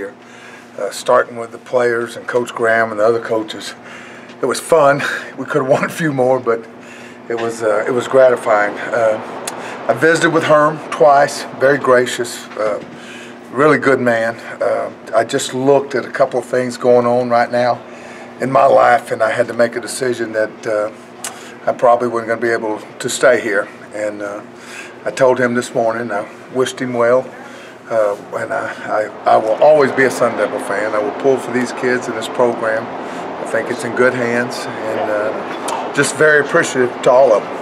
here, starting with the players and Coach Graham and the other coaches. It was fun. We could have won a few more, but it was gratifying. I visited with Herm twice, very gracious, really good man. I just looked at a couple of things going on right now in my life, and I had to make a decision that I probably wasn't going to be able to stay here. And I told him this morning, I wished him well, and I will always be a Sun Devil fan. I will pull for these kids in this program. I think it's in good hands, and just very appreciative to all of them.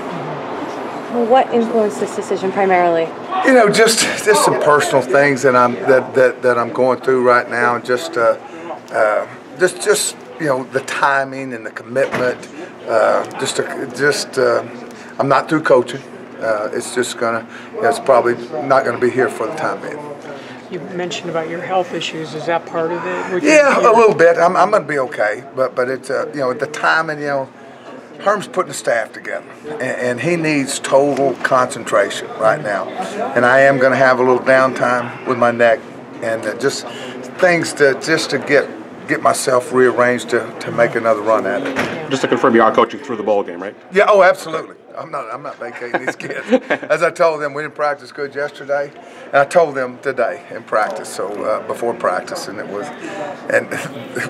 Well, what influenced this decision primarily? You know, just some personal things that I'm going through right now, and just you know, the timing and the commitment. I'm not through coaching. It's just gonna. It's probably not gonna be here for the time being. You mentioned about your health issues. Is that part of it? Yeah, a little bit. I'm gonna be okay, but it's you know, at the time, and you know, Herm's putting the staff together, and he needs total concentration right now. And I am gonna have a little downtime with my neck, and just things to get myself rearranged to make another run at it. Just to confirm, you are coaching through the bowl game, right? Yeah. Oh, absolutely. I'm not vacating these kids. As I told them, we didn't practice good yesterday, and I told them today in practice. So before practice, and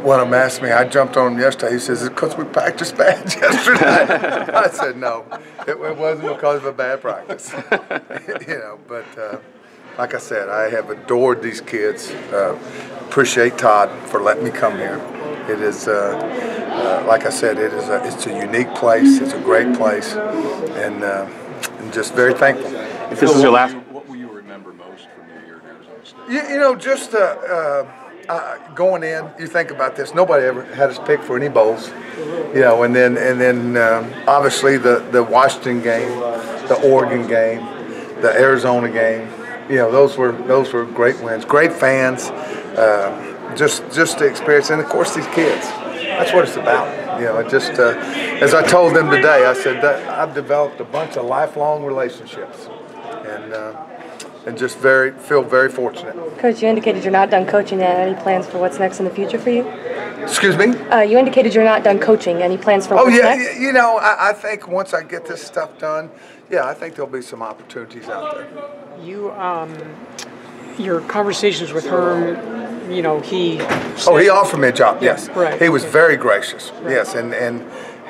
one of them asked me, I jumped on him yesterday. He says, "It's because we practiced bad yesterday." I said, "No, it wasn't because of a bad practice." You know, but like I said, I have adored these kids. Appreciate Todd for letting me come here. It is, like I said, it's a unique place. It's a great place, and I'm just very thankful. If this is your last, What will you remember most from your year at Arizona State? You know, just going in. You think about this. Nobody ever had us pick for any bowls. You know, and then obviously the Washington game, the Oregon game, the Arizona game. You know, those were great wins, great fans. Just the experience, and of course these kids. That's what it's about. You know, it just as I told them today, I said that I've developed a bunch of lifelong relationships, and just feel very fortunate. Coach, you indicated you're not done coaching yet. Any plans for what's next in the future for you? Excuse me? You indicated you're not done coaching. Any plans for what's next? You know, I think once I get this stuff done, yeah, I think there'll be some opportunities out there. Your conversations with Herm, you know, he offered me a job. Yes, right. He was very gracious. Right. Yes, and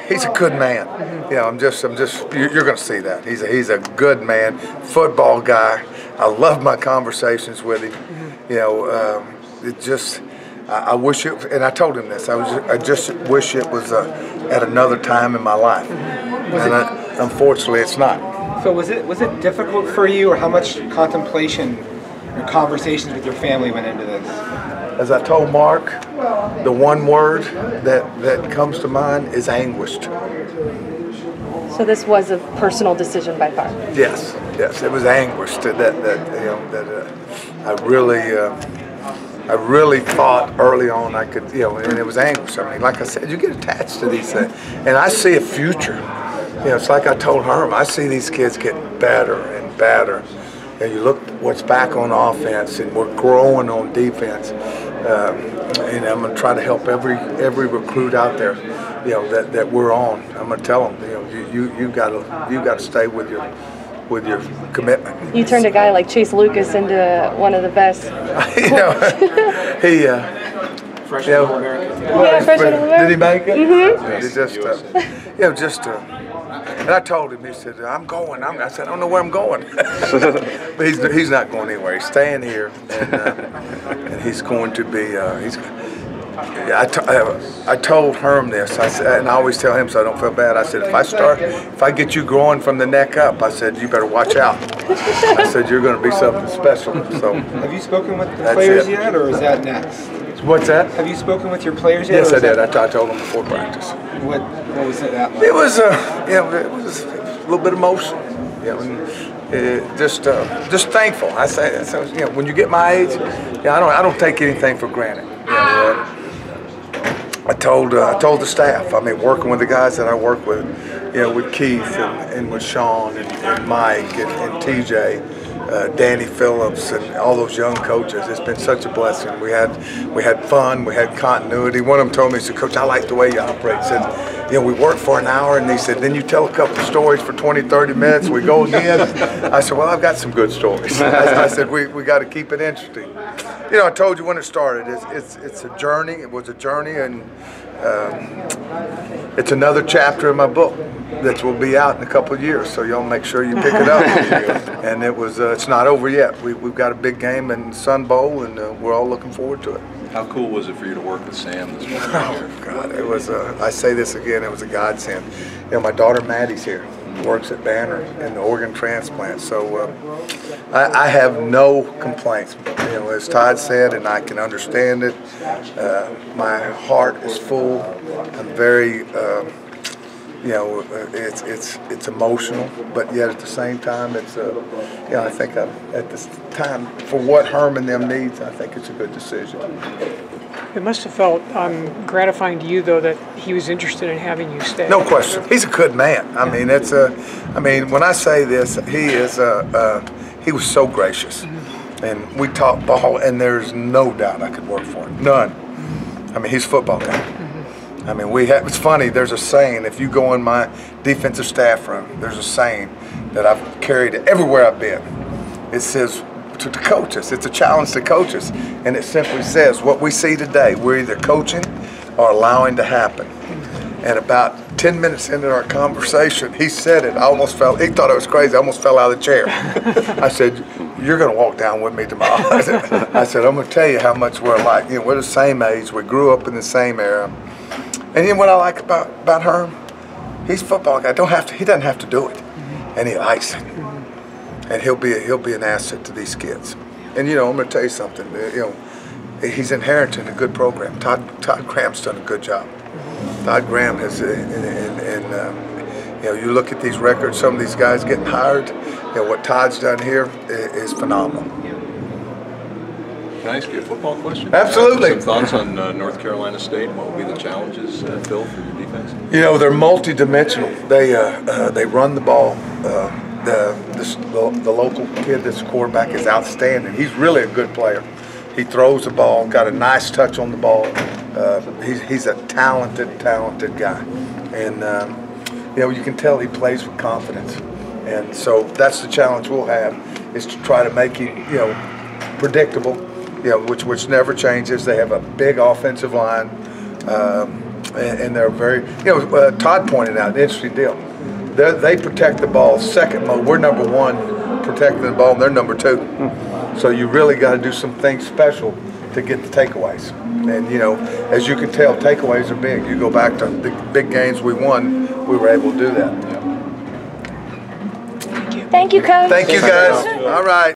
he's a good man. You know, I'm just you're going to see that. He's a good man, football guy. I love my conversations with him. You know, it just I wish it, and I told him this. I just wish it was at another time in my life, unfortunately, it's not. So was it difficult for you, or how much contemplation or conversations with your family went into this? As I told Mark, the one word that comes to mind is anguished. So this was a personal decision by far. Yes, it was anguished that I really thought early on I could, you know, and it was anguish. I mean, like I said, you get attached to these things, and I see a future. You know, it's like I told Herm, I see these kids get better and better. And you look what's back on offense, and we're growing on defense. And I'm going to try to help every recruit out there, you know, that we're on. I'm going to tell them, you know, you got to stay with your commitment. You turned a guy like Chase Lucas into one of the best. You know, he. Freshman All-American. Yeah, freshman All-American. Did he make it? Mm-hmm. Yes, and I told him, he said, I'm going. I said, I don't know where I'm going. But he's not going anywhere. He's staying here, and he's going to be, I told Herm this, I said, and I always tell him so I don't feel bad. I said, if I get you growing from the neck up, I said, you better watch out. I said, you're going to be something special. So, have you spoken with the players yet, or is that next? What's that? Have you spoken with your players yet? Yes, I did. I told them before practice. What was it like? It was, it was a little bit emotional. You know, and, just thankful. I say, you know, when you get my age, I don't take anything for granted. You know, I told the staff. I mean, working with the guys that I work with, you know, with Keith and with Sean and Mike and TJ. Danny Phillips and all those young coaches. It's been such a blessing. We had fun, we had continuity. One of them told me, he said, "Coach, I like the way you operate." He said, "You know, we work for an hour," and he said, "Then you tell a couple of stories for 20, 30 minutes. We go again." I said, "Well, I've got some good stories." I said, "We got to keep it interesting." You know, I told you when it started, it's a journey. It was a journey, and it's another chapter in my book that will be out in a couple of years. So y'all make sure you pick it up. And it's not over yet. We've got a big game in Sun Bowl, and we're all looking forward to it. How cool was it for you to work with Sam this morning? Oh God, it was. I say this again, it was a godsend. You know, my daughter Maddie's here, works at Banner in the organ transplant. So I have no complaints. You know, as Todd said, and I can understand it. My heart is full. I'm very. You know, it's emotional, but yet at the same time, it's you know, I think at this time for what Herm and them needs, I think it's a good decision. It must have felt gratifying to you, though, that he was interested in having you stay. No question, he's a good man. I mean, I mean, when I say this, he was so gracious, and we talked ball, and there's no doubt I could work for him. None. I mean, he's a football guy. I mean, it's funny, there's a saying, if you go in my defensive staff room, there's a saying that I've carried everywhere I've been. It says to the coaches, it's a challenge to coaches, and it simply says, what we see today, we're either coaching or allowing to happen. And about 10 minutes into our conversation, he said it, he thought I was crazy, I almost fell out of the chair. I said, "You're gonna walk down with me tomorrow." I said, "I'm gonna tell you how much we're alike. You know, we're the same age, we grew up in the same era." And you know what I like about Herm? He's a football guy. He doesn't have to do it, and he likes it. And he'll be an asset to these kids. And you know, I'm going to tell you something. You know, he's inheriting a good program. Todd Graham's done a good job. Todd Graham has, you know, you look at these records. Some of these guys getting hired. You know what Todd's done here is phenomenal. Can I ask you a football question? Absolutely. Some thoughts on North Carolina State and what will be the challenges, Phil, for your defense? You know, they're multi-dimensional. They run the ball. The local kid that's quarterback is outstanding. He's really a good player. He throws the ball, got a nice touch on the ball. He's a talented guy. And, you know, you can tell he plays with confidence. And so that's the challenge we'll have, is to try to make him, you know, predictable. You know, which never changes. They have a big offensive line, and they're very. You know, Todd pointed out an interesting deal. They protect the ball second mode. We're number one protecting the ball, and they're number two. So you really got to do some things special to get the takeaways. And you know, as you can tell, takeaways are big. You go back to the big games we won, we were able to do that. Thank you, Coach. Thank you, guys. All right.